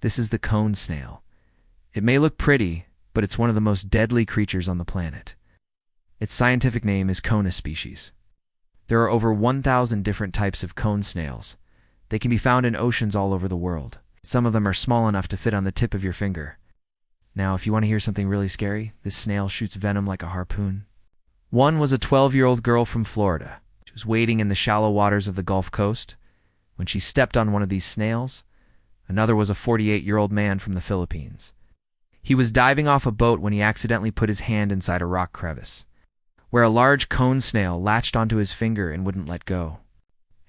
This is the cone snail. It may look pretty, but it's one of the most deadly creatures on the planet. Its scientific name is Conus species. There are over 1,000 different types of cone snails. They can be found in oceans all over the world. Some of them are small enough to fit on the tip of your finger. Now, if you want to hear something really scary, this snail shoots venom like a harpoon. One was a 12-year-old girl from Florida. She was wading in the shallow waters of the Gulf Coast when she stepped on one of these snails. Another was a 48-year-old man from the Philippines. He was diving off a boat when he accidentally put his hand inside a rock crevice, where a large cone snail latched onto his finger and wouldn't let go.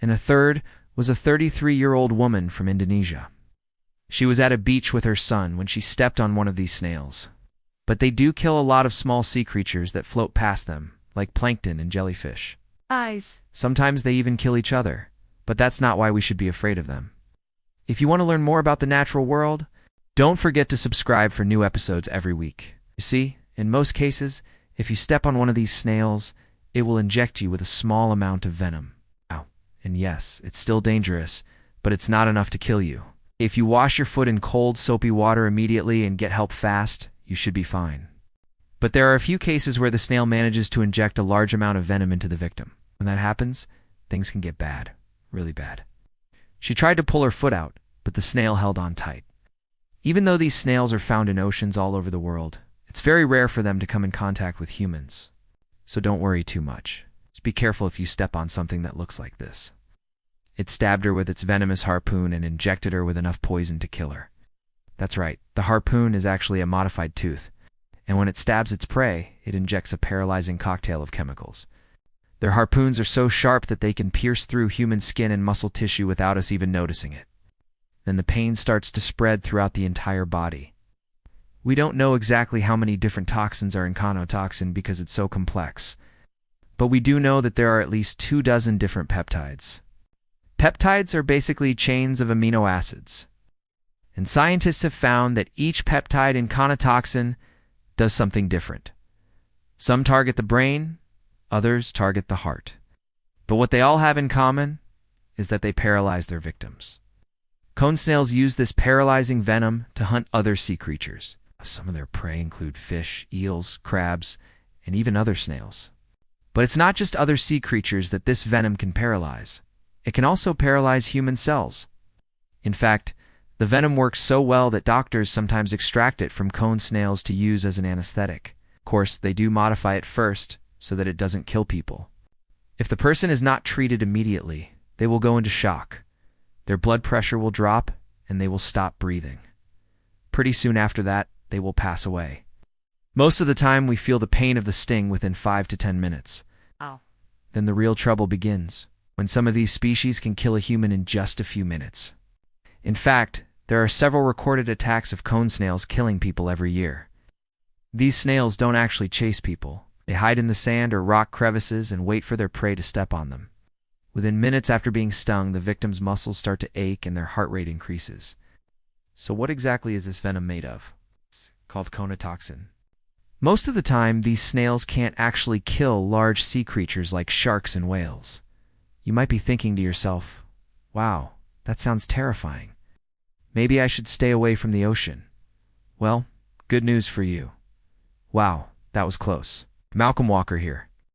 And a third was a 33-year-old woman from Indonesia. She was at a beach with her son when she stepped on one of these snails. But they do kill a lot of small sea creatures that float past them, like plankton and jellyfish. Sometimes they even kill each other, but that's not why we should be afraid of them. If you want to learn more about the natural world, don't forget to subscribe for new episodes every week. You see, in most cases, if you step on one of these snails, it will inject you with a small amount of venom. Ow. And yes, it's still dangerous, but it's not enough to kill you. If you wash your foot in cold, soapy water immediately and get help fast, you should be fine. But there are a few cases where the snail manages to inject a large amount of venom into the victim. When that happens, things can get bad, really bad. She tried to pull her foot out, but the snail held on tight. Even though these snails are found in oceans all over the world, it's very rare for them to come in contact with humans. So don't worry too much. Just be careful if you step on something that looks like this. It stabbed her with its venomous harpoon and injected her with enough poison to kill her. That's right, the harpoon is actually a modified tooth, and when it stabs its prey, it injects a paralyzing cocktail of chemicals. Their harpoons are so sharp that they can pierce through human skin and muscle tissue without us even noticing it. Then the pain starts to spread throughout the entire body. We don't know exactly how many different toxins are in conotoxin because it's so complex, but we do know that there are at least 24 different peptides. Peptides are basically chains of amino acids. And scientists have found that each peptide in conotoxin does something different. Some target the brain, others target the heart. But what they all have in common is that they paralyze their victims. Cone snails use this paralyzing venom to hunt other sea creatures. Some of their prey include fish, eels, crabs, and even other snails. But it's not just other sea creatures that this venom can paralyze. It can also paralyze human cells. In fact, the venom works so well that doctors sometimes extract it from cone snails to use as an anesthetic. Of course, they do modify it first so that it doesn't kill people. If the person is not treated immediately, they will go into shock. Their blood pressure will drop and they will stop breathing. Pretty soon after that, they will pass away. Most of the time, we feel the pain of the sting within 5 to 10 minutes. Ow. Then the real trouble begins, when some of these species can kill a human in just a few minutes. In fact, there are several recorded attacks of cone snails killing people every year. These snails don't actually chase people. They hide in the sand or rock crevices and wait for their prey to step on them. Within minutes after being stung, the victim's muscles start to ache and their heart rate increases. So what exactly is this venom made of? It's called conotoxin. Most of the time, these snails can't actually kill large sea creatures like sharks and whales. You might be thinking to yourself, wow, that sounds terrifying. Maybe I should stay away from the ocean. Well, good news for you. Wow, that was close. Malcolm Walker here.